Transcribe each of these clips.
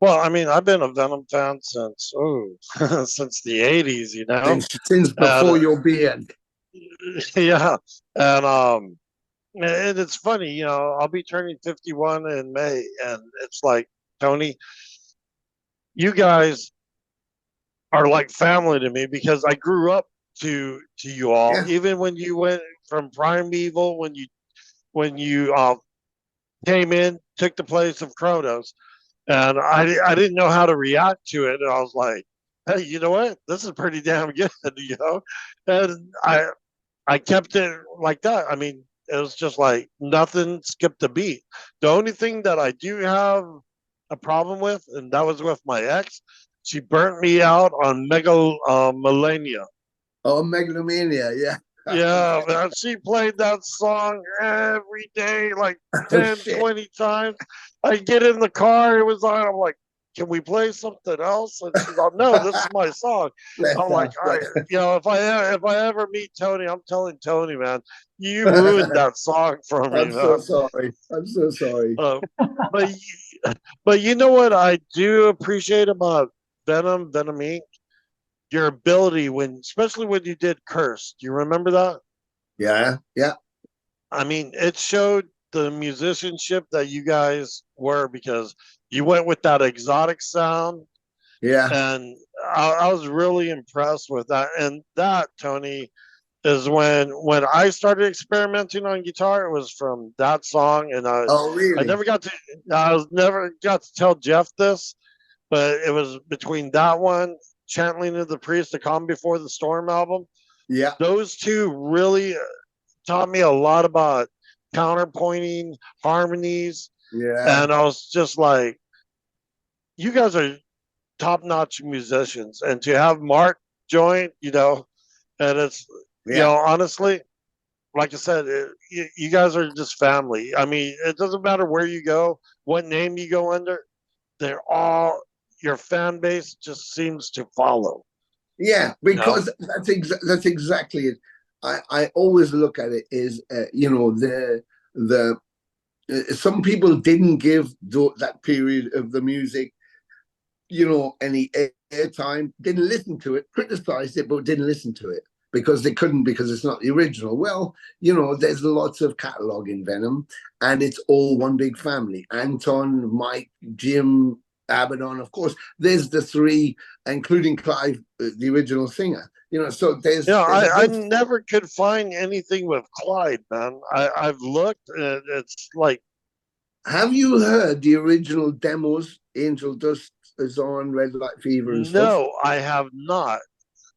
Well, I mean, I've been a Venom fan since since the '80s, you know, Since and before your beard. yeah, and and it's funny, you know, I'll be turning 51 in May, and it's like, Tony, you guys are like family to me because I grew up to you all, Yeah. even when you went from Primeval, when you came in, took the place of Kronos, and I didn't know how to react to it, and I was like, hey, you know what? This is pretty damn good, you know, and I kept it like that. I mean, it was just like nothing skipped a beat. The only thing that I do have a problem with, and that was with my ex, she burnt me out on Mega Millennia. Oh, megalomania. Yeah. Yeah, man, she played that song every day, like Oh 10, shit. 20 times. I get in the car, it was on. I'm like, can we play something else? And she's like, no, this is my song. Bless I'm like, her. you know, if I ever meet Tony, I'm telling Tony, man, you ruined that song for me, I'm so man. sorry. I'm so sorry. Uh, but but you know what I do appreciate about Venom Inc. Your ability when, especially when you did Curse. Do you remember that? Yeah. Yeah. I mean, it showed the musicianship that you guys were because you went with that exotic sound, Yeah. and I was really impressed with that. And that, Tony, is when I started experimenting on guitar. It was from that song, and Oh, I really? never got to never got to tell Jeff this, but it was between that one, Channeling of the Priest, the Calm Before the Storm album. Yeah. Those two really taught me a lot about counterpointing, harmonies, Yeah. and I was just like, you guys are top-notch musicians, and to have Marc join, you know, and it's, you Yeah. know, honestly, like I said, you guys are just family. I mean, it doesn't matter where you go, what name you go under, they're all, your fan base just seems to follow. Yeah. You know, Because that's exactly it. I always look at it as the some people didn't give that period of the music any airtime, didn't listen to it, criticized it, but didn't listen to it because they couldn't because it's not the original. Well, there's lots of catalog in Venom, and it's all one big family. Anton, Mike, Jim, Abaddon, of course. There's the three, including Clive, the original singer. So you know, there's a I big. never could find anything with Clyde, man. I've looked, and it's like, Have you heard the original demos? Angel Dust is on Red Light Fever and stuff. no, I have not.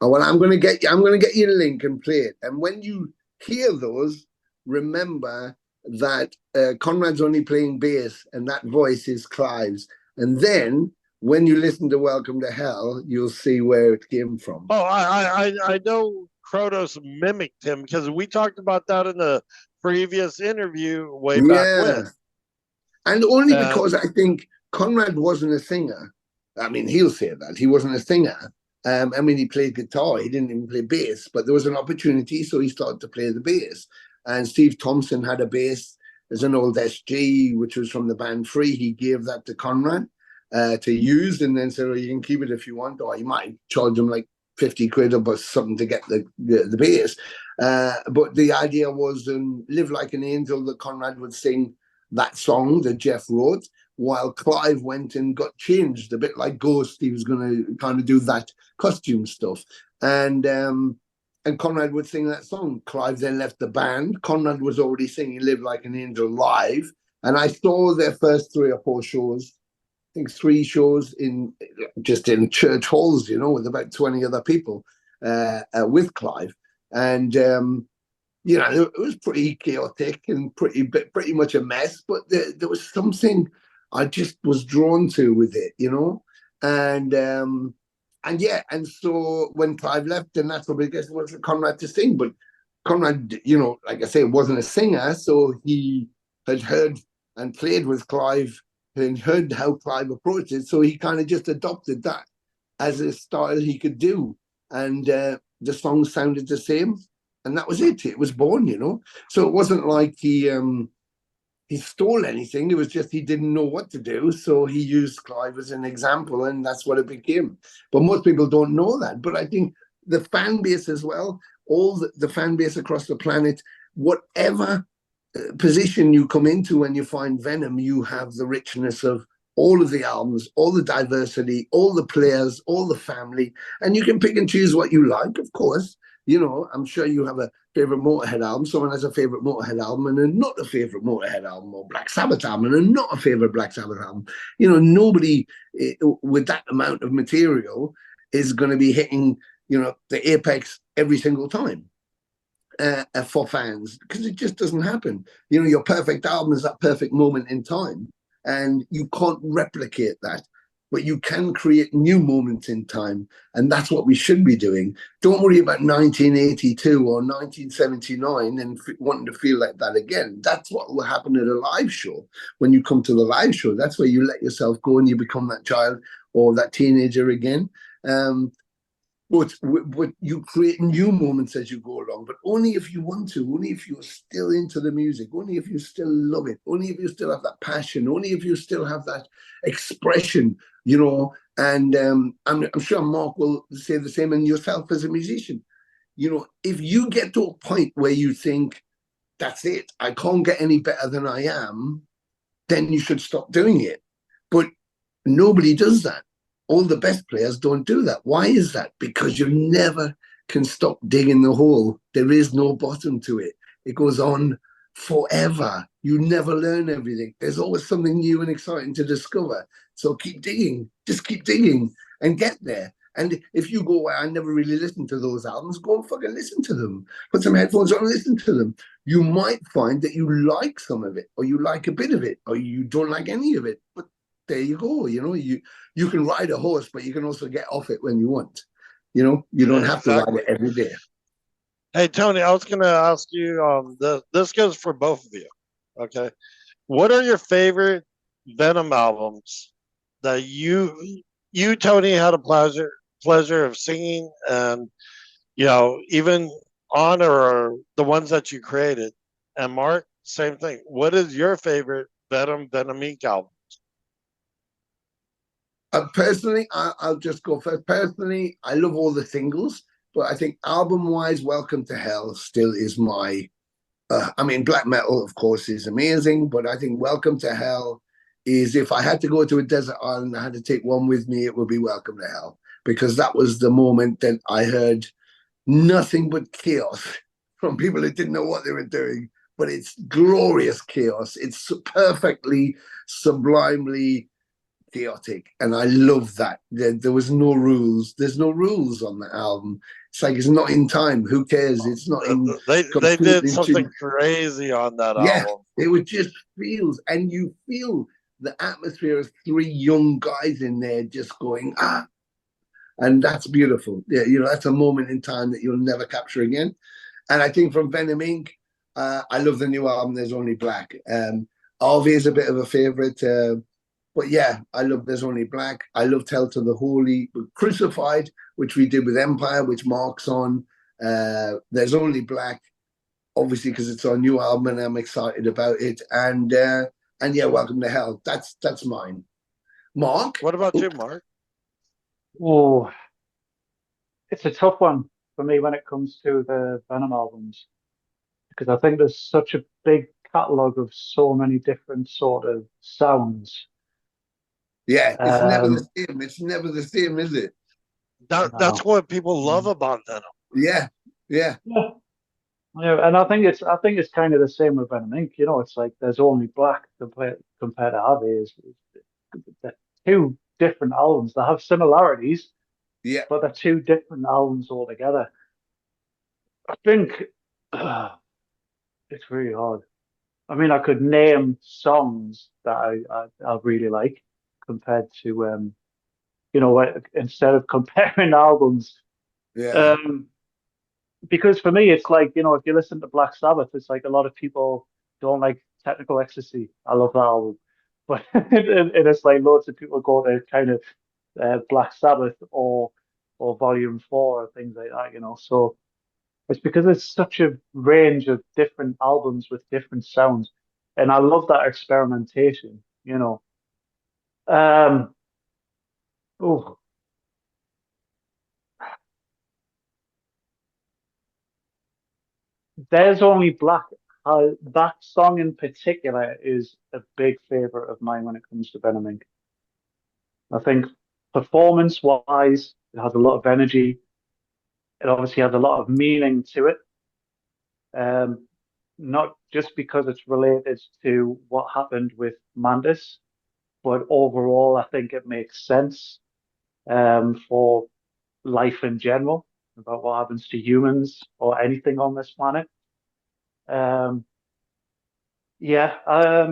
Oh, well, I'm gonna get you the link and play it. And when you hear those, remember that Conrad's only playing bass, and that voice is Clive's. And then when you listen to Welcome to Hell, you'll see where it came from. Oh, I know Kronos mimicked him because we talked about that in the previous interview way back Yeah, when. and only And because I think Conrad wasn't a singer. I mean, he'll say that he wasn't a singer. I mean, he played guitar. He didn't even play bass, but there was an opportunity, so he started to play the bass. And Steve Thompson had a bass. There's an old SG, which was from the band Free. He gave that to Conrad to use, and then said, "Oh, you can keep it if you want, or you might charge him like 50 quid or something to get the bass." But the idea was "Live Like an Angel," that Conrad would sing that song that Jeff wrote, while Clive went and got changed, a bit like Ghost. He was going to kind of do that costume stuff, and Conrad would sing that song. Clive then left the band. Conrad was already singing "Live Like an Angel" live, and I saw their first 3 or 4 shows. I think 3 shows in just in church halls, with about 20 other people with Clive, and it was pretty chaotic and pretty much a mess. But there was something I just was drawn to with it, and yeah, and so when Clive left, then that's what I guess was for Conrad to sing. But Conrad, like I say, wasn't a singer, so he had heard and played with Clive and heard how Clive approached it, so he kind of just adopted that as a style he could do, and the song sounded the same, and that was it. It was born. So it wasn't like he stole anything. It was just he didn't know what to do. So he used Clive as an example, and that's what it became. But most people don't know that. But I think the fan base as well, all the fan base across the planet, whatever position you come into when you find Venom, you have the richness of all of the albums, all the diversity, all the players, all the family, and you can pick and choose what you like, of course. You know, I'm sure you have a favorite Motorhead album. Someone has a favorite Motorhead album and not a favorite Motorhead album, or Black Sabbath album and not a favorite Black Sabbath album. You know, nobody with that amount of material is going to be hitting, you know, the apex every single time. For fans, because it just doesn't happen. You know, your perfect album is that perfect moment in time, and you can't replicate that, but you can create new moments in time, and that's what we should be doing. Don't worry about 1982 or 1979 and wanting to feel like that again. That's what will happen at a live show. When you come to the live show, that's where you let yourself go and you become that child or that teenager again. But you create new moments as you go along, but only if you want to, only if you're still into the music, only if you still love it, only if you still have that passion, only if you still have that expression, you know. And I'm sure Mark will say the same, and yourself as a musician. You know, if you get to a point where you think, that's it, I can't get any better than I am, then you should stop doing it. But nobody does that. All the best players don't do that. Why is that? Because you never can stop digging the hole. There is no bottom to it. It goes on forever. You never learn everything. There's always something new and exciting to discover. So keep digging. Just keep digging and get there. And if you go, well, I never really listened to those albums, go and fucking listen to them. Put some headphones on and listen to them. You might find that you like some of it, or you like a bit of it, or you don't like any of it. But there you go. You know, you can ride a horse, but you can also get off it when you want. You know, you don't have to ride it every day. Hey, Tony, I was going to ask you, this goes for both of you. Okay. What are your favorite Venom albums that you, Tony, had a pleasure of singing, and, you know, even honor the ones that you created? And Mark, same thing. What is your favorite Venom Inc. album? Personally, I'll just go first. Personally, I love all the singles, but I think album-wise, Welcome to Hell still is my. I mean, black metal, of course, is amazing, but I think Welcome to Hell is, if I had to go to a desert island, I had to take one with me, it would be Welcome to Hell, because that was the moment that I heard nothing but chaos from people that didn't know what they were doing, but it's glorious chaos. It's perfectly, sublimely chaotic, and I love that. There was no rules. There's no rules on the album. It's like it's not in time. Who cares? It's not in. They did something crazy on that album. It was just feels, and you feel the atmosphere of three young guys in there just going and that's beautiful. Yeah, you know, that's a moment in time that you'll never capture again. And I think from Venom Inc., I love the new album. There's Only Black. Arvey is a bit of a favorite. But yeah, I love There's Only Black. I love Tell to the Holy, Crucified, which we did with Empire, which Marc's on. There's Only Black, obviously, because it's our new album and I'm excited about it. And yeah, Welcome to Hell. That's mine. Marc? What about you, Marc? Oh, it's a tough one for me when it comes to the Venom albums, because I think there's such a big catalogue of so many different sort of sounds. Yeah, it's never the same. It's never the same, is it? That's what people love about Venom. Yeah. Yeah, and I think it's kind of the same with Venom Inc. You know, it's like There's Only Black compared to Harvey is two different albums that have similarities, but they're two different albums altogether. I think it's really hard. I mean, I could name songs that I really like compared to you know, instead of comparing albums. Because for me, it's like, you know, if you listen to Black Sabbath, it's like a lot of people don't like Technical Ecstasy. I love that album. But it's like loads of people go to kind of Black Sabbath or Volume 4 or things like that, you know. So it's because there's such a range of different albums with different sounds. and I love that experimentation. Um, oh, There's Only Black. That song in particular is a big favorite of mine when it comes to Venom Inc. I think performance-wise, it has a lot of energy. It obviously has a lot of meaning to it. Not just because it's related to what happened with Mandis, but overall, I think it makes sense for life in general, about what happens to humans or anything on this planet. Um,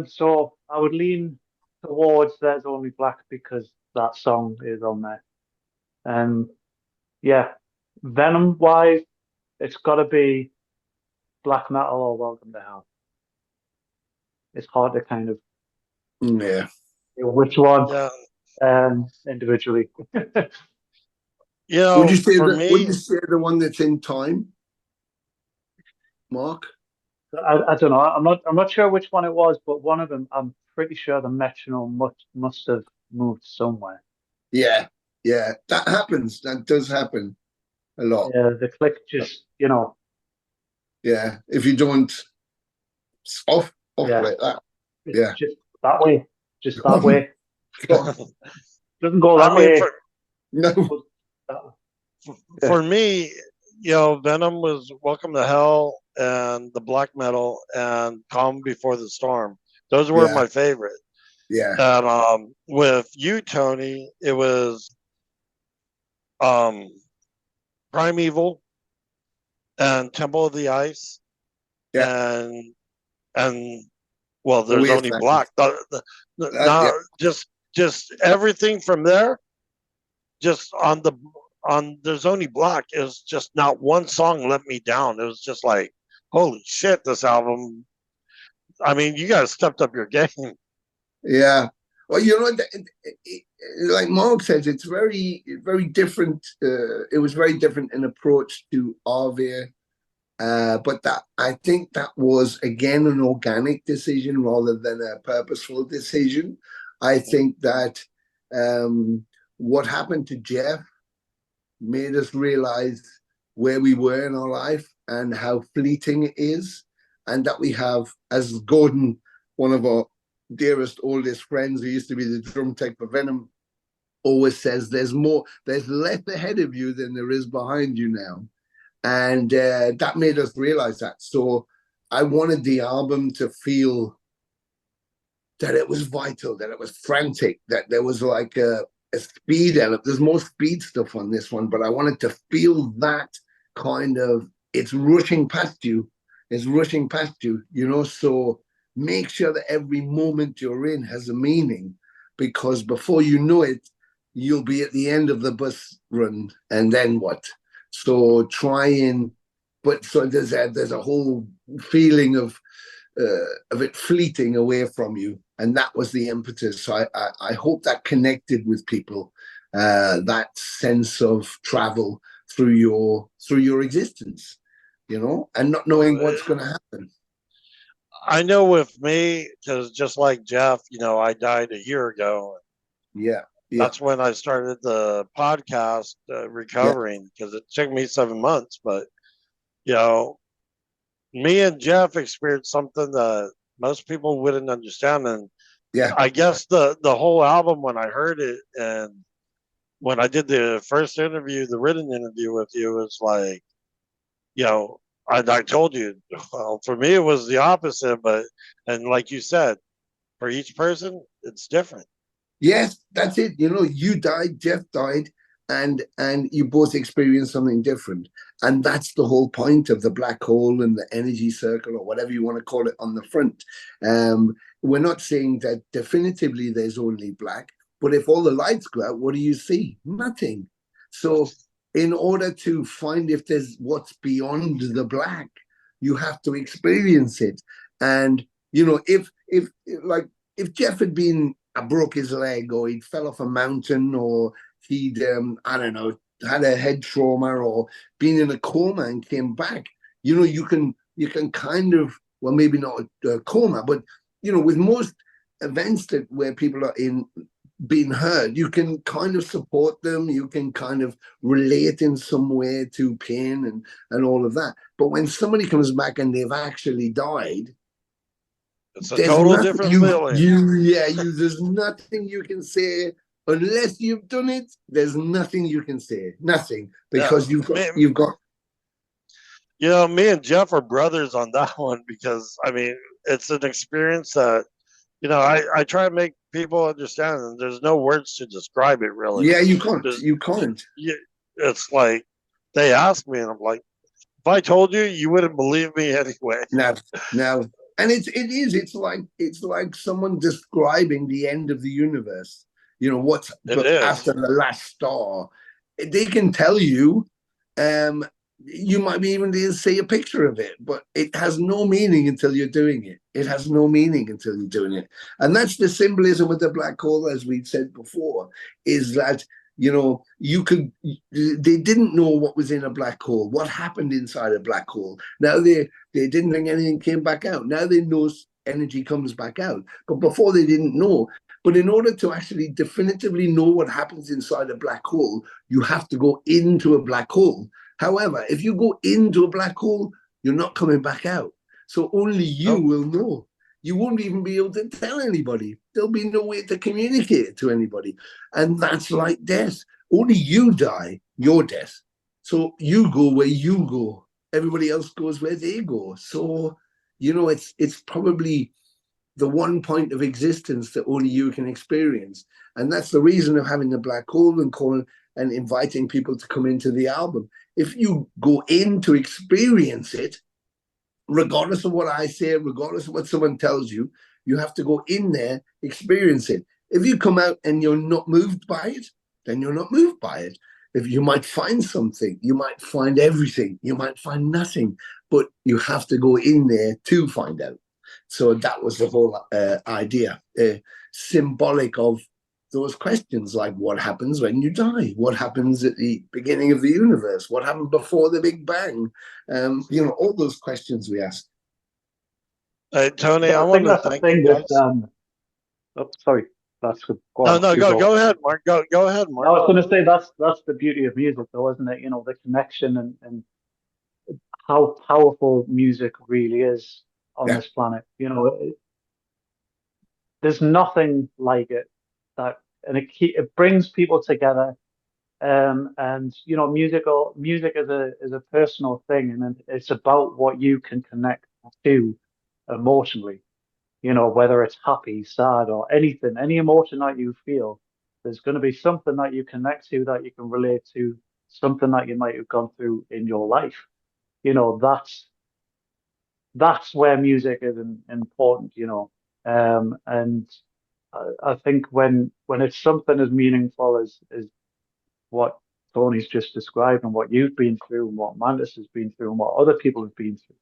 so I would lean towards There's Only Black because that song is on there. And yeah, Venom wise, it's got to be black metal or Welcome to Hell. It's hard to kind of Yeah. which one Yeah. individually. Would you say For that? Would me, you say the one that's in time, Mark? I don't know. I'm not sure which one it was, but one of them. I'm pretty sure the metronome must have moved somewhere. Yeah, yeah, that happens. That does happen a lot. Yeah, the click just Yeah, if you don't off yeah, like that. it's Yeah. just that way. Doesn't go I that mean, way. No. for me, Venom was Welcome to Hell and the black metal and Calm Before the Storm. Those were Yeah. my favorite. Yeah. And with you, Tony, it was Primeval and Temple of the Ice. Yeah. And well, There's Only Wasteland. Black. Yeah. Just everything from there. Just on There's Only Black is just not one song let me down. It was just like, holy shit, this album. I mean, you guys stepped up your game. Yeah. Well, like Mark says, it's very, very different. It was very different in approach to Arvia. But I think that was again an organic decision rather than a purposeful decision. I think that what happened to Jeff made us realize where we were in our life and how fleeting it is, and that we have, as Gordon, one of our dearest, oldest friends who used to be the drum tech for Venom, always says, there's less ahead of you than there is behind you now. And that made us realize that. So I wanted the album to feel that it was vital, that it was frantic, that there was like a speed element. There's more speed stuff on this one, but I wanted to feel that kind of, it's rushing past you. So make sure that every moment you're in has a meaning, because before you know it, you'll be at the end of the bus run, and then what? So there's a whole feeling of it fleeting away from you, and that was the impetus. So I hope that connected with people, that sense of travel through your existence, and not knowing what's going to happen. I know with me, because just like Jeff, I died a year ago. Yeah. That's when I started the podcast recovering, because it took me 7 months. But, me and Jeff experienced something that most people wouldn't understand. And I guess the whole album, when I heard it and when I did the first interview, the written interview with you, was like, I told you, well, for me, it was the opposite. And like you said, for each person, it's different. Yes, that's it. You died, Jeff died, and you both experienced something different. And that's the whole point of the black hole and the energy circle, or whatever you want to call it, on the front. We're not saying that definitively there's only black, but if all the lights go out, what do you see? Nothing. So in order to find if there's what's beyond the black, you have to experience it. And if Jeff had broke his leg, or he'd fell off a mountain, or he'd I don't know, had a head trauma, or been in a coma and came back, you can kind of, well, maybe not a coma, but with most events where people are being heard, you can kind of support them, you can kind of relate in some way to pain and all of that. But when somebody comes back and they've actually died, it's a total different feeling. There's nothing you can say unless you've done it. There's nothing you can say, nothing, because you've got. Me and Jeff are brothers on that one, because I mean, it's an experience that, I try to make people understand, and there's no words to describe it, really. Yeah, you can't. You can't. It's like they ask me, and I'm like, if I told you, you wouldn't believe me anyway. No. And it's like someone describing the end of the universe. What's after the last star. They can tell you. You might be even to see a picture of it, but it has no meaning until you're doing it. It has no meaning until you're doing it. And that's the symbolism with the black hole, as we said before, is that, they didn't know what was in a black hole, what happened inside a black hole. Now they didn't think anything came back out. Now they know energy comes back out. But before they didn't know. But in order to actually definitively know what happens inside a black hole, you have to go into a black hole. However, if you go into a black hole, you're not coming back out. So only you will know. You won't even be able to tell anybody. There'll be no way to communicate it to anybody. And that's like death. Only you die, your death. So you go where you go. Everybody else goes where they go. So, it's probably the one point of existence that only you can experience. And that's the reason of having the black hole and inviting people to come into the album. If you go in to experience it, regardless of what I say, regardless of what someone tells you, you have to go in there, experience it. If you come out and you're not moved by it, then you're not moved by it. If you might find something, you might find everything, you might find nothing, but you have to go in there to find out. So that was the whole idea, symbolic of those questions, like what happens when you die? What happens at the beginning of the universe? What happened before the Big Bang? All those questions we ask. Tony, I want to thank you guys. Sorry, that's good. Go ahead, Mark. Go ahead, Mark. I was going to say that's the beauty of music, though, isn't it? The connection and how powerful music really is on this planet. There's nothing like it. And it brings people together, and music is a personal thing, and it's about what you can connect to emotionally. Whether it's happy, sad, or anything, any emotion that you feel, there's going to be something that you connect to, that you can relate to, something that you might have gone through in your life. That's where music is important. And I think when it's something as meaningful as what Tony's just described, and what you've been through, and what Mantis has been through, and what other people have been through,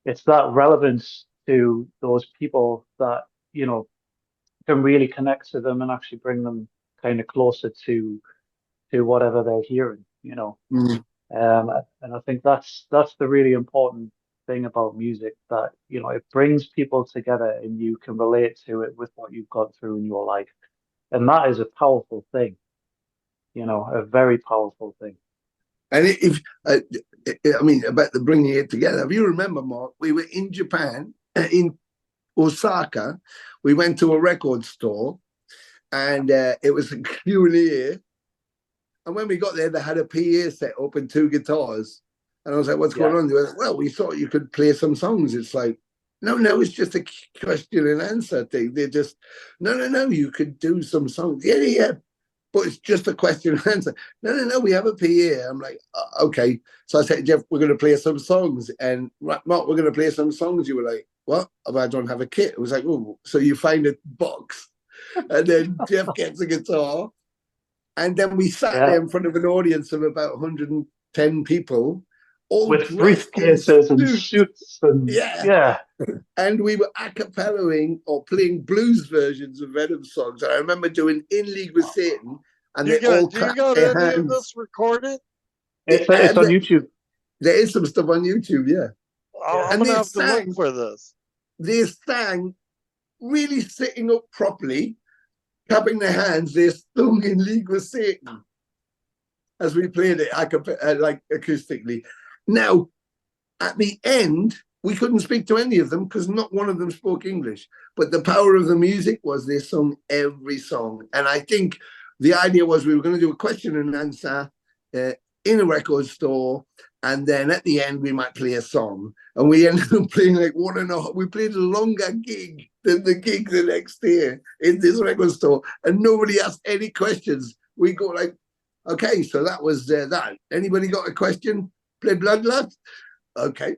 it's that relevance to those people that can really connect to them and actually bring them kind of closer to whatever they're hearing. And I think that's the really important thing about music, that it brings people together and you can relate to it with what you've gone through in your life, and that is a powerful thing, a very powerful thing. And about the bringing it together, if you remember, Mark, we were in Japan, in Osaka. We went to a record store, and it was a Q&A. And when we got there, they had a PA set up and 2 guitars. And I was like, what's going on? They were like, well, we thought you could play some songs. It's like, no, it's just a question and answer thing. They just, no, you could do some songs. Yeah. But it's just a question and answer. No, we have a PA. I'm like, okay. So I said, Jeff, we're going to play some songs. And Mark, we're going to play some songs. You were like, what? I don't have a kit. It was like, oh, so you find a box. And then Jeff gets a guitar. And then we sat there in front of an audience of about 110 people. All with briefcases and suits and and we were a-cappellaing or playing blues versions of Venom songs. And I remember doing In League with Satan, and do you got any of this recorded? It's on YouTube. There is some stuff on YouTube, yeah. I'm gonna have to look for this. they sang really sitting up properly, clapping their hands. They sung in league with Satan as we played it like acoustically. Now, at the end, we couldn't speak to any of them because not one of them spoke English. But the power of the music was they sung every song. And I think the idea was we were going to do a question and answer in a record store. And then at the end, we might play a song. And we ended up playing like 1.5. We played a longer gig than the gig the next day in this record store. And nobody asked any questions. We go like, okay, so that was that. Anybody got a question? Play Bloodlust? Okay.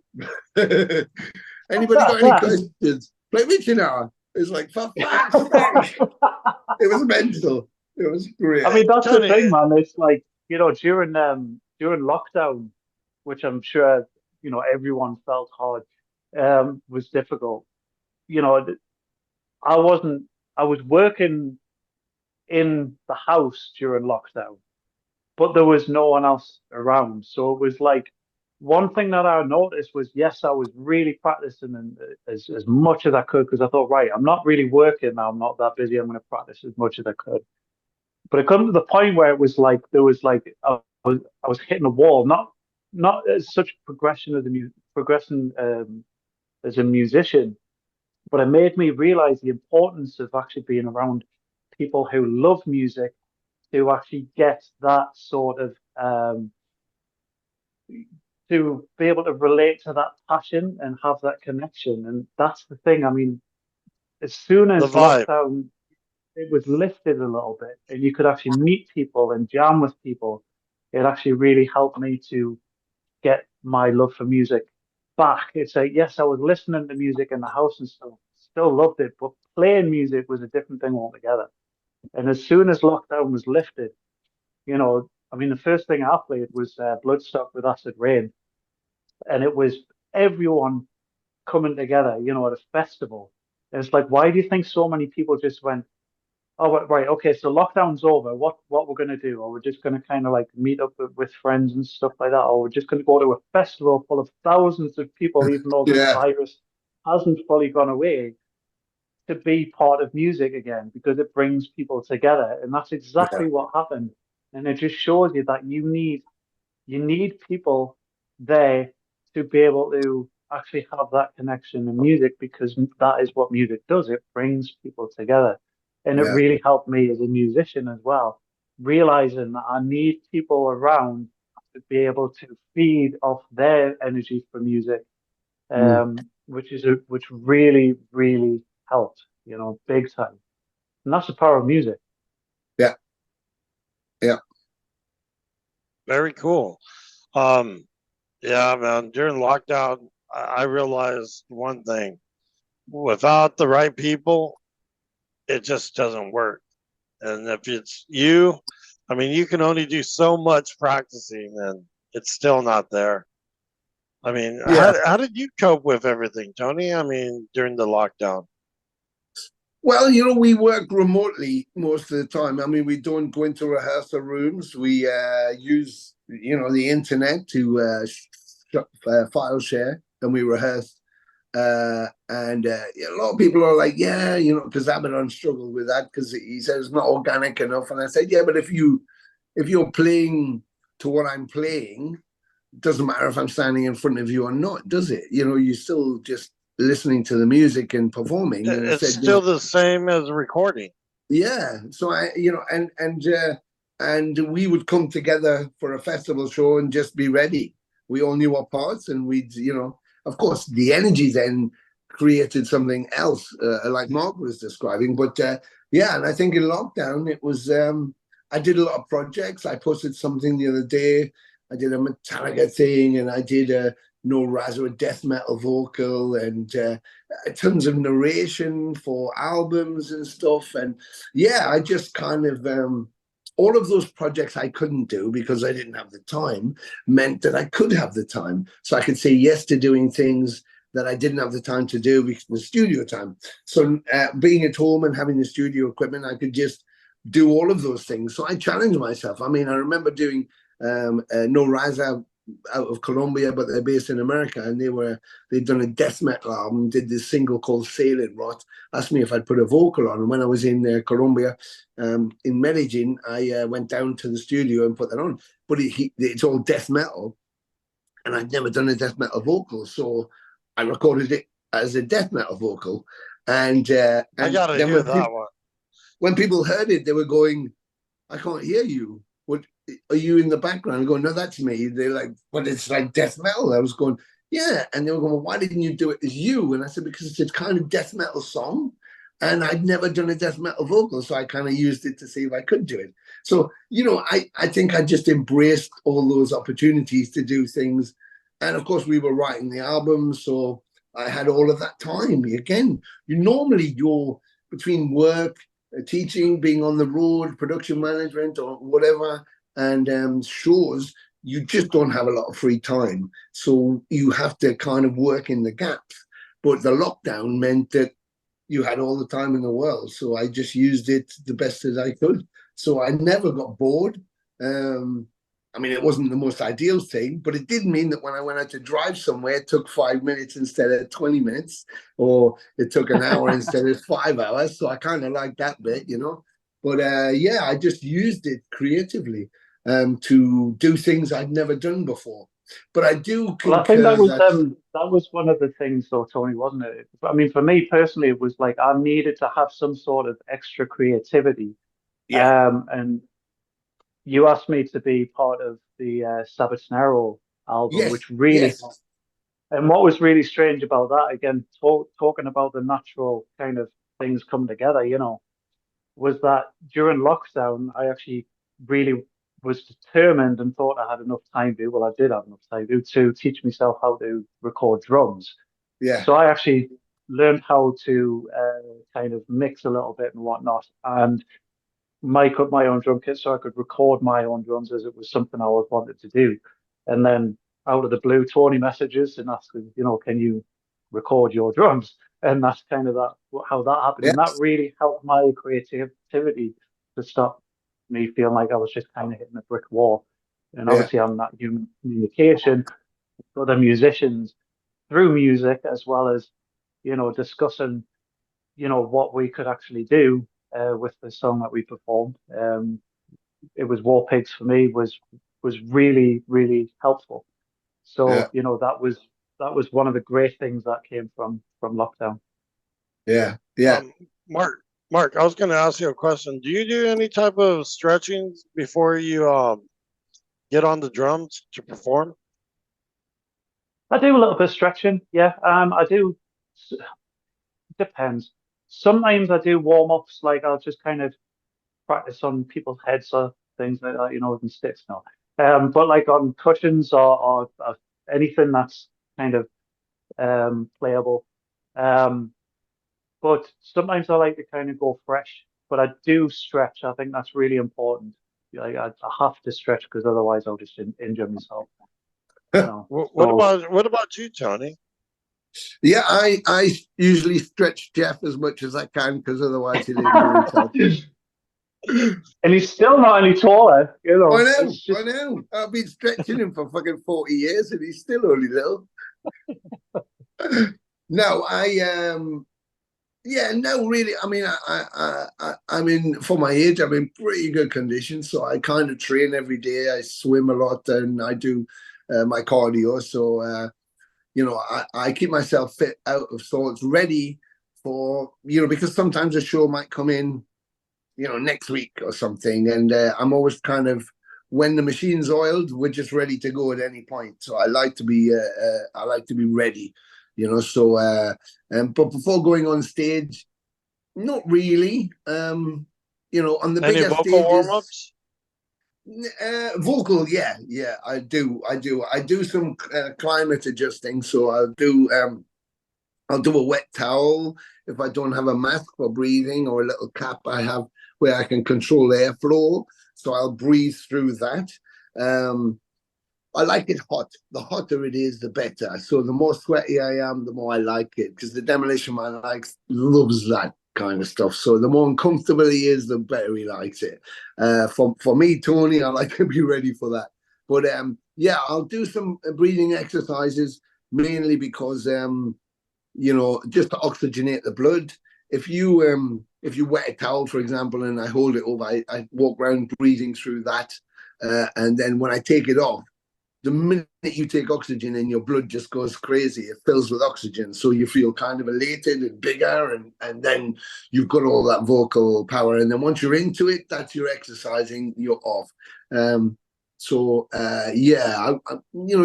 Anybody got any questions? Play Witching Hour. It's like, for fuck's sake. It was mental. It was great. I mean, that's the thing, man. It's like, you know, during lockdown, which I'm sure, you know, everyone felt hard, was difficult. You know, I was working in the house during lockdown, but there was no one else around. So it was like, one thing that I noticed was, yes, I was really practicing as much as I could because I thought, right, I'm not really working now. I'm not that busy. I'm going to practice as much as I could. But it come to the point where it was like there was like I was hitting a wall. Not as such progression as a musician, but it made me realize the importance of actually being around people who love music, to actually get that sort of to be able to relate to that passion and have that connection. And that's the thing. I mean, as soon as lockdown, it was lifted a little bit and you could actually meet people and jam with people, it actually really helped me to get my love for music back. It's like, yes, I was listening to music in the house and still loved it, but playing music was a different thing altogether. And as soon as lockdown was lifted, you know, I mean, the first thing I played was Bloodstock with Acid Rain. And it was everyone coming together, you know, at a festival. And it's like, why do you think so many people just went, oh, right, okay, so lockdown's over. What we're going to do? Or we're just going to kind of like meet up with friends and stuff like that. Or we're just going to go to a festival full of thousands of people, even though this virus hasn't fully gone away, to be part of music again because it brings people together. And that's exactly what happened. And it just shows you that you need people there to be able to actually have that connection in music, because that is what music does. It brings people together. And it really helped me as a musician as well, realizing that I need people around to be able to feed off their energy for music, which really, really helped, you know, big time. And that's the power of music. Yeah. Yeah. Very cool. Yeah, man, during lockdown, I realized one thing. Without the right people, it just doesn't work. And if it's you, I mean, you can only do so much practicing and it's still not there. I mean, how did you cope with everything, Tony? I mean, during the lockdown? Well, you know, we work remotely most of the time. I mean, we don't go into rehearsal rooms. We use, you know, the internet to file share, and we rehearse. And a lot of people are like, yeah, you know, because Abaddon struggled with that because he says it's not organic enough. And I said, yeah, but if you're playing to what I'm playing, it doesn't matter if I'm standing in front of you or not, does it? You know, you still just listening to the music and performing. And it's still the same as recording. Yeah. So I, you know, and we would come together for a festival show and just be ready. We all knew our parts, and we'd, you know, of course, the energy then created something else, like Marc was describing. But yeah, and I think in lockdown it was. I did a lot of projects. I posted something the other day. I did a Metallica thing, and I did a No Razor, a death metal vocal, and tons of narration for albums and stuff. And yeah, I just kind of all of those projects I couldn't do because I didn't have the time meant that I could have the time, so I could say yes to doing things that I didn't have the time to do because of the studio time. So being at home and having the studio equipment, I could just do all of those things. So I challenged myself. I mean, I remember doing No Razor out of Colombia, but they're based in America, and they'd done a death metal album, did this single called Sailing Rot, asked me if I'd put a vocal on. And when I was in Colombia, in Medellin, I went down to the studio and put that on. But it's all death metal, and I'd never done a death metal vocal, so I recorded it as a death metal vocal. And I gotta hear that one. When people heard it, they were going, "I can't hear you. What are you in the background?" I'm going, "No, that's me." They're like, "But it's like death metal." I was going, "Yeah," and they were going, "Well, why didn't you do it as you?" And I said, "Because it's kind of death metal song, and I'd never done a death metal vocal, so I kind of used it to see if I could do it." So I think I just embraced all those opportunities to do things, and of course we were writing the album, so I had all of that time. Again, you're between work, teaching, being on the road, production management, or whatever, and shows, you just don't have a lot of free time. So you have to kind of work in the gaps. But the lockdown meant that you had all the time in the world. So I just used it the best as I could. So I never got bored. I mean, it wasn't the most ideal thing, but it did mean that when I went out to drive somewhere, it took 5 minutes instead of 20 minutes, or it took an hour instead of 5 hours. So I kind of like that bit, But yeah, I just used it creatively to do things I'd never done before. But I do concur. Well, I think that was one of the things, though, Tony, wasn't it? I mean, for me personally, it was like I needed to have some sort of extra creativity. Yeah. And you asked me to be part of the Sabatonero album, Yes. which really, Yes. and what was really strange about that, again, talking about the natural kind of things come together, was that during lockdown, I actually really was determined and thought I had enough time to, well, I did have enough time to teach myself how to record drums. Yeah. So I actually learned how to kind of mix a little bit and whatnot, and mic up my own drum kit so I could record my own drums, as it was something I always wanted to do. And then out of the blue, Tony messages and asking, can you record your drums? And that's kind of how that happened. Yeah. And that really helped my creativity to stop me feeling like I was just kind of hitting a brick wall. And obviously, I'm that human communication with other musicians through music, as well as, discussing, what we could actually do with the song that we performed. It was War Pigs for me was really, really helpful. So, that was one of the great things that came from lockdown. Yeah. Yeah. Marc, I was going to ask you a question. Do you do any type of stretching before you get on the drums to perform? I do a little bit of stretching. Yeah. I do. Depends. Sometimes I do warm ups, like I'll just kind of practice on people's heads or things like that, in sticks now. But like on cushions or anything that's kind of playable. But sometimes I like to kind of go fresh, but I do stretch. I think that's really important. Like I have to stretch because otherwise I'll just injure myself. What about you, Tony? Yeah, I usually stretch Jeff as much as I can because otherwise he'll injure himself. And he's still not any taller, I know. I've been stretching him for fucking 40 years and he's still only little. No, no, really. I mean, I mean, for my age, I'm in pretty good condition. So I kind of train every day. I swim a lot and I do my cardio. So, I keep myself fit out of sorts, ready for, because sometimes a show might come in, next week or something. And I'm always kind of, when the machine's oiled, we're just ready to go at any point. So I like to be ready. But before going on stage, not really. On the Any bigger vocal stages, warm-ups? Vocal, yeah, I do some climate adjusting. So I'll do a wet towel if I don't have a mask for breathing, or a little cap I have where I can control airflow. So I'll breathe through that. I like it hot. The hotter it is, the better. So the more sweaty I am, the more I like it, because the Demolition Man loves that kind of stuff. So the more uncomfortable he is, the better he likes it. For me, Tony, I like to be ready for that. But yeah, I'll do some breathing exercises mainly because just to oxygenate the blood. If you wet a towel, for example, and I hold it over, I walk around breathing through that, and then when I take it off, the minute you take oxygen in, your blood just goes crazy. It fills with oxygen, so you feel kind of elated and bigger, and then you've got all that vocal power. And then once you're into it, that's your exercising. You're off. Yeah,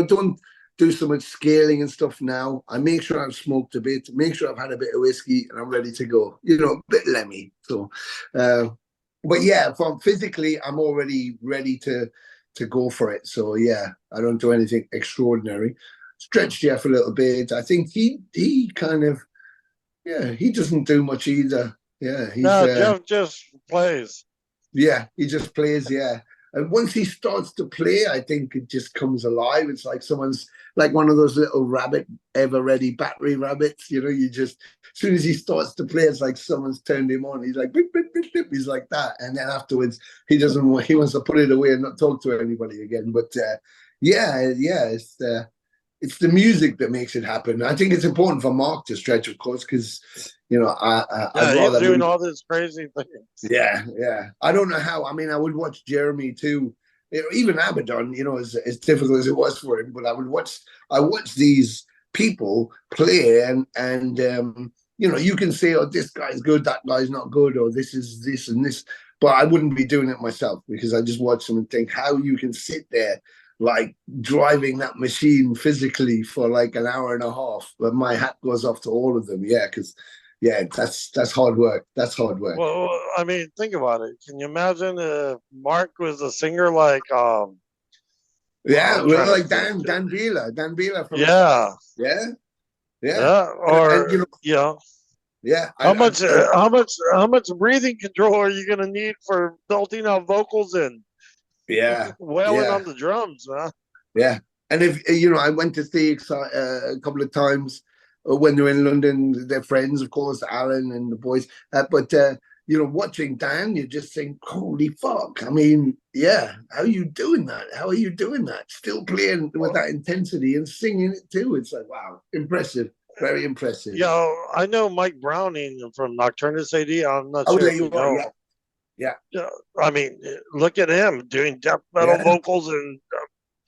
don't do so much scaling and stuff now. I make sure I've smoked a bit, make sure I've had a bit of whiskey, and I'm ready to go. A bit lemmy. So, but yeah, physically, I'm already ready to go for it. So yeah, I don't do anything extraordinary. Stretch Jeff a little bit. I think he kind of, yeah, he doesn't do much either. Yeah, Jeff just plays. Yeah, he just plays. Yeah. And once he starts to play, I think it just comes alive. It's like someone's like one of those little ever ready battery rabbits. You just, as soon as he starts to play, it's like someone's turned him on. He's like, beep, beep, beep, beep. He's like that. And then afterwards, he wants to put it away and not talk to anybody again. But it's the music that makes it happen. I think it's important for Marc to stretch, of course, because he's doing all this crazy things. Yeah. I don't know how. I mean, I would watch Jeremy too. Even Abaddon, as difficult as it was for him, but I watch these people play, and you can say, oh, this guy's good, that guy's not good, or this is this and this, but I wouldn't be doing it myself, because I just watch them and think how you can sit there like driving that machine physically for like an hour and a half. But my hat goes off to all of them. Yeah, because that's hard work. That's hard work. Well, I mean, think about it. Can you imagine if Marc was a singer like like Dan Bieler from or yeah. How much breathing control are you gonna need for belting out vocals and wailing on the drums, man? Yeah. And if I went to see a couple of times when they're in London, their friends, of course, Alan and the boys. But watching Dan, you just think, holy fuck. I mean, yeah, how are you doing that? How are you doing that? Still playing with that intensity and singing it too. It's like, wow, impressive. Very impressive. I know Mike Browning from Nocturnus AD. I'm not sure if you know. Yeah. I mean, look at him doing death metal vocals and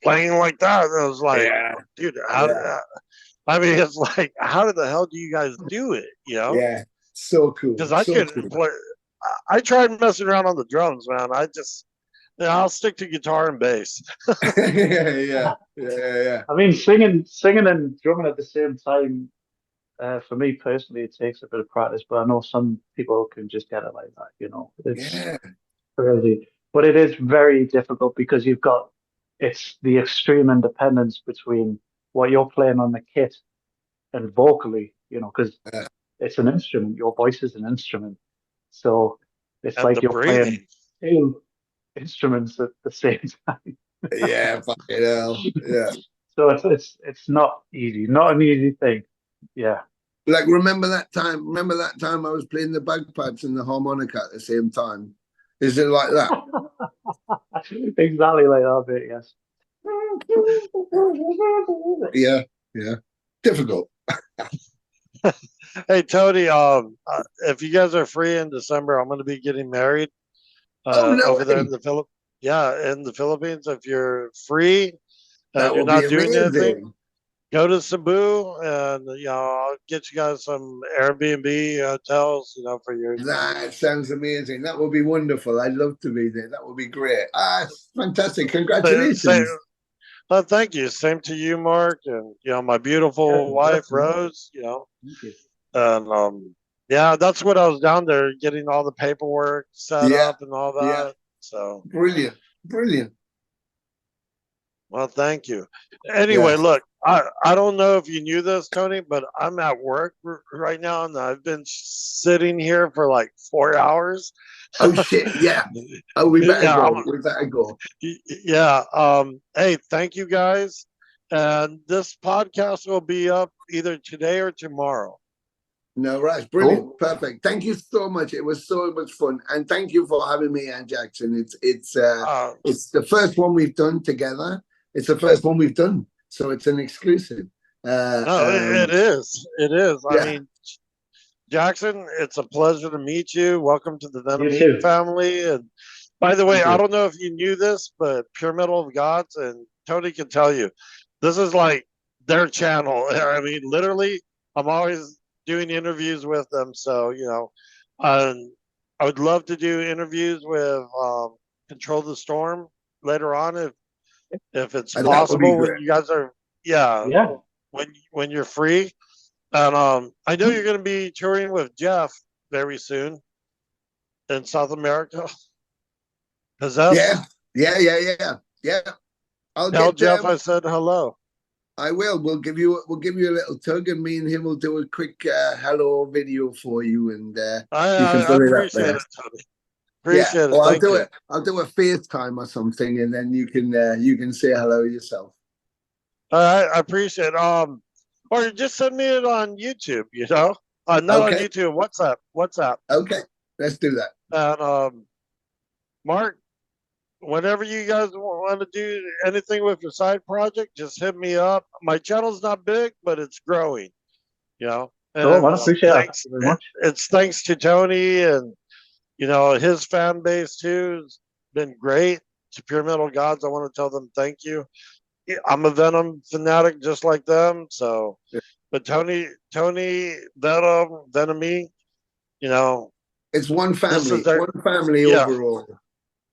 playing like that. I was like, dude, I mean, it's like, how the hell do you guys do it? Yeah, so cool. Because I couldn't play. I tried messing around on the drums, man. I'll stick to guitar and bass. yeah. I mean, singing and drumming at the same time. For me personally, it takes a bit of practice, but I know some people can just get it like that. It's crazy, but it is very difficult because it's the extreme independence between what you're playing on the kit and vocally, because it's an instrument. Your voice is an instrument, so it's like you're playing two instruments at the same time. Yeah, fucking hell. Yeah. So it's not easy, not an easy thing. Yeah. Like remember that time I was playing the bagpipes and the harmonica at the same time? Is it like that? Exactly like that bit, yes. Yeah. Difficult. Hey Tony, if you guys are free in December, I'm gonna be getting married over there in the Philippines. Yeah, in the Philippines. If you're free and you're not doing anything, go to Cebu and I'll get you guys some Airbnb hotels, for your. That sounds amazing. That would be wonderful. I'd love to be there. That would be great. Fantastic. Congratulations. Thank you. Same to you, Marc, and my beautiful wife, Rose. Thank you. And that's what I was down there getting all the paperwork set up and all that. Yeah. So brilliant. Well, thank you. Anyway, look, I don't know if you knew this, Tony, but I'm at work right now, and I've been sitting here for like 4 hours. Oh shit! Yeah. Oh, we better go. We better go. Yeah. Hey, thank you guys, and this podcast will be up either today or tomorrow. No, right. Brilliant. Perfect. Thank you so much. It was so much fun, and thank you for having me and Jackson. It's the first one we've done together. It's the first one we've done, so it's an exclusive. No, it is. It is. I Yeah. mean, Jackson, it's a pleasure to meet you. Welcome to the Venom You Inc. too. family. And by the way, Thank you. I don't know if you knew this, but Pure Metal of Gods, and Tony can tell you, this is like their channel. I mean, literally, I'm always doing interviews with them. So, I would love to do interviews with Control the Storm later on if it's And that would be possible when great. you guys are, yeah, Yeah. when you're free. And I know you're going to be touring with Jeff very soon in South America. Possessed. Yeah. I'll Tell get Jeff I said hello. I will. We'll give you a little tug, and me and him will do a quick hello video for you, and you can I put it up appreciate there. it, Tony. Appreciate it. Or Thank you. I'll do a FaceTime or something, and then you can say hello yourself. All right, I appreciate it. Or just send me it on YouTube, not on Okay. YouTube, WhatsApp. Okay, let's do that. And Mark, whenever you guys want to do anything with your side project, just hit me up. My channel's not big, but it's growing, And Cool, man. Appreciate it. Thank you very much. It's thanks to Tony and his fan base too has been great. To Pure Metal Gods, I want to tell them thank you. I'm a Venom fanatic just like them. So, but Tony, Venom, Venom Inc, it's one family. One family yeah. Overall.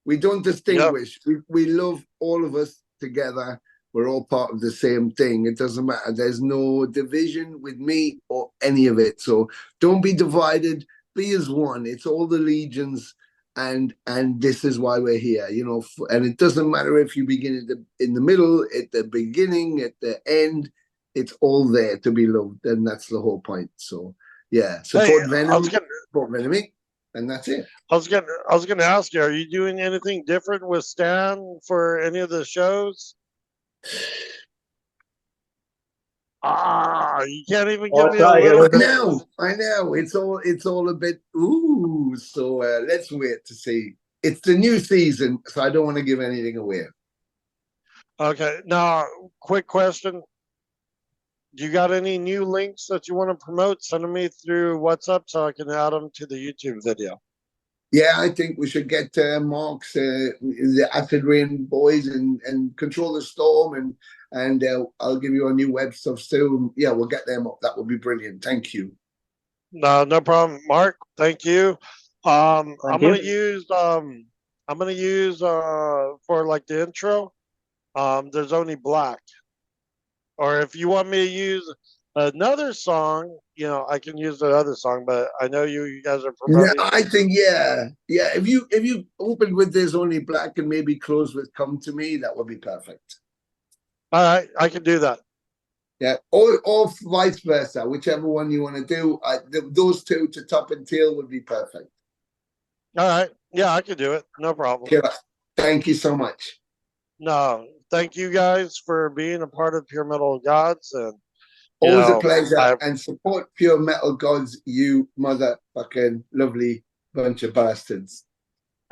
We don't distinguish. Yep. We love all of us together. We're all part of the same thing. It doesn't matter. There's no division with me or any of it. So don't be divided. Be as one. It's all the legions, and this is why we're here. And it doesn't matter if you begin in the middle, at the beginning, at the end. It's all there to be loved, and that's the whole point. So yeah, support Venom, support Venom Inc, and that's it. I was gonna ask you, are you doing anything different with Stan for any of the shows? You can't even give me a little bit. I know. It's all a bit ooh. So let's wait to see. It's the new season, so I don't want to give anything away. Okay. Now, quick question. Do you got any new links that you want to promote? Send them me through WhatsApp so I can add them to the YouTube video. Yeah, I think we should get Marc's the Acid Rain boys and Control the Storm and I'll give you our new web stuff soon. Yeah, we'll get them up. That would be brilliant. Thank you. No problem, Mark. Thank you. I'm gonna use for like the intro. There's Only Black. Or if you want me to use another song, I can use the other song, but I know you guys are promoting. Yeah, I think yeah. If you opened with There's Only Black and maybe close with Come to Me, that would be perfect. All right, I can do that. Yeah, or vice versa, whichever one you want to do. Those two to top and tail would be perfect. All right, yeah, I can do it. No problem. Yeah. Thank you so much. No, thank you guys for being a part of Pure Metal Gods, and always a pleasure. And support Pure Metal Gods, you motherfucking lovely bunch of bastards.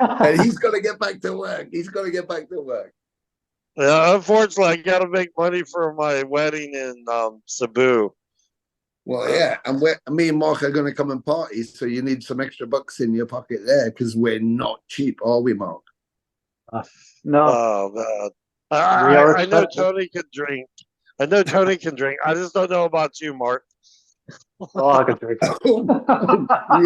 And he's got to get back to work. Yeah, unfortunately, I got to make money for my wedding in Cebu. Well, yeah, and me and Marc are going to come and party, so you need some extra bucks in your pocket there because we're not cheap, are we, Marc? No. Oh, man. I know Tony can drink. I just don't know about you, Mark. Oh, I can drink.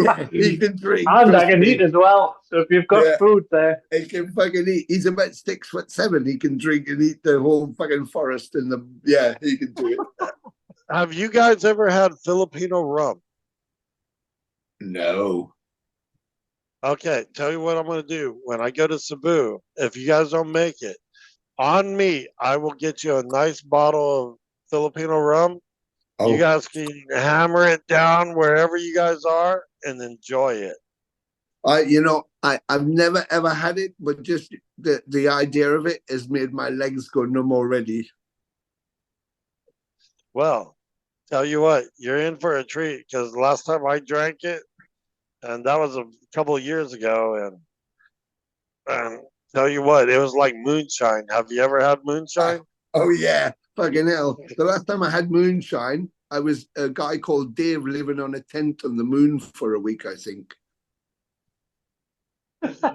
Yeah, he can drink. And I can eat as well. So if you've got food there. He can fucking eat. He's about 6'7". He can drink and eat the whole fucking forest he can do it. Have you guys ever had Filipino rum? No. Okay, tell you what I'm going to do. When I go to Cebu, if you guys don't make it, on me, I will get you a nice bottle of Filipino rum. Oh. You guys can hammer it down wherever you guys are and enjoy it. I've never ever had it, but just the idea of it has made my legs go numb already. Well, tell you what, you're in for a treat because last time I drank it, and that was a couple of years ago, and Tell you what, it was like moonshine. Have you ever had moonshine? Oh yeah, fucking hell. The last time I had moonshine, I was a guy called Dave living on a tent on the moon for a week, I think.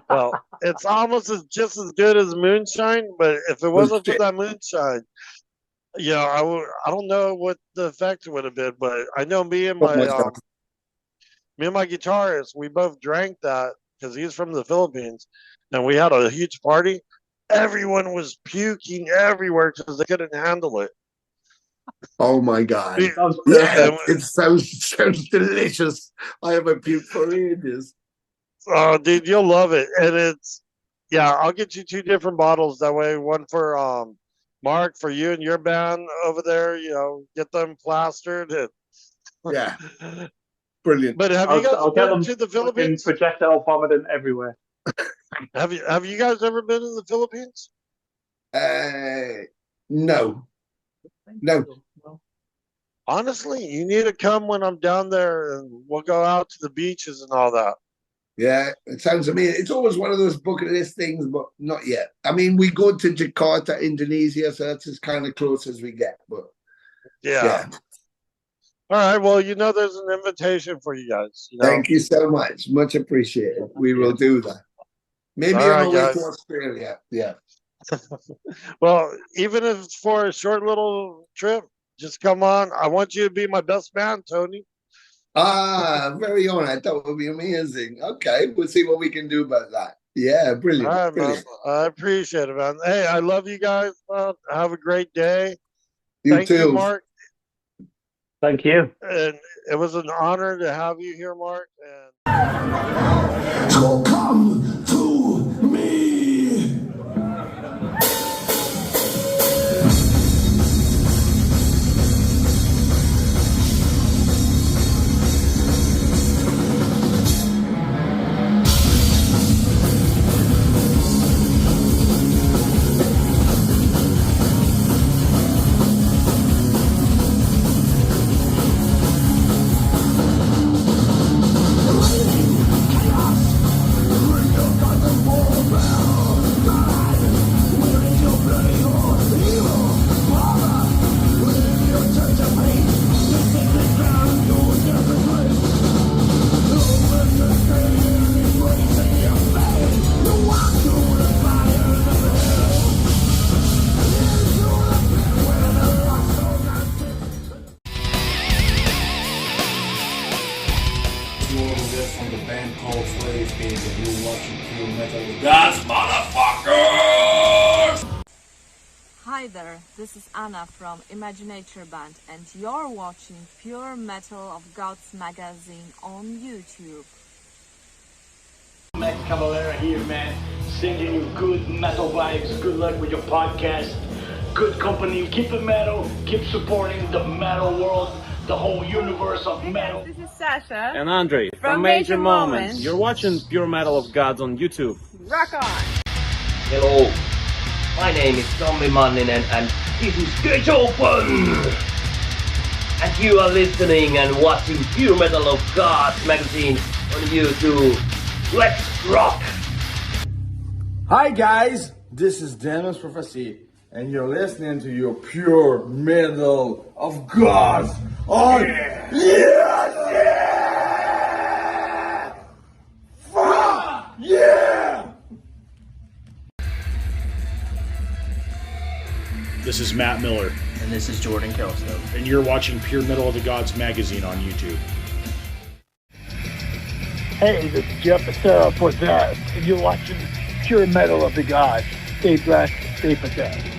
Well, it's almost just as good as moonshine, but if it wasn't for that moonshine, I don't know what the effect would have been, but I know me and my guitarist, we both drank that because he's from the Philippines, and we had a huge party. Everyone was puking everywhere because they couldn't handle it. Oh my God! It sounds delicious. I haven't puked for ages. Oh, dude, you'll love it, and I'll get you 2 different bottles. That way, one for Mark, for you and your band over there. Get them plastered. Yeah, brilliant. But have you guys been to the Philippines? Projectile vomiting everywhere. Have you guys ever been in the Philippines? No. Honestly, you need to come when I'm down there, and we'll go out to the beaches and all that. Yeah, it sounds amazing. It's always one of those bucket list things, but not yet. I mean, we go to Jakarta, Indonesia, so that's as kind of close as we get. But yeah. All right. Well, there's an invitation for you guys. Thank you so much. Much appreciated. We will do that. Maybe on our way to Australia. Yeah. Well, even if it's for a short little trip, just come on. I want you to be my best man, Tony. Very honored. That would be amazing. Okay, we'll see what we can do about that. Yeah, brilliant. All right, brilliant. Man. I appreciate it, man. Hey, I love you guys. Have a great day. Thank you, Mark. Thank you. And it was an honor to have you here, Mark. And so come to me. Hi there, this is Anna from Imaginator Band and you're watching Pure Metal of Gods magazine on YouTube. Matt Cavalera here, man, sending you good metal vibes. Good luck with your podcast. Good company. Keep it metal. Keep supporting the metal world, the whole universe of metal. This is Sasha and Andre from Major Moments. You're watching Pure Metal of Gods on YouTube. Rock on! Hello, my name is Tommi Manninen and this is Sketch Open! And you are listening and watching Pure Metal of Gods magazine on YouTube. Let's rock! Hi guys, this is Demon's Prophecy and you're listening to your Pure Metal of Gods on Fuck yeah! This is Matt Miller. And this is Jordan Kelso. And you're watching Pure Metal of the Gods magazine on YouTube. Hey, this is Jeff Becerra for that, and you're watching Pure Metal of the Gods. Stay blessed, stay possessed.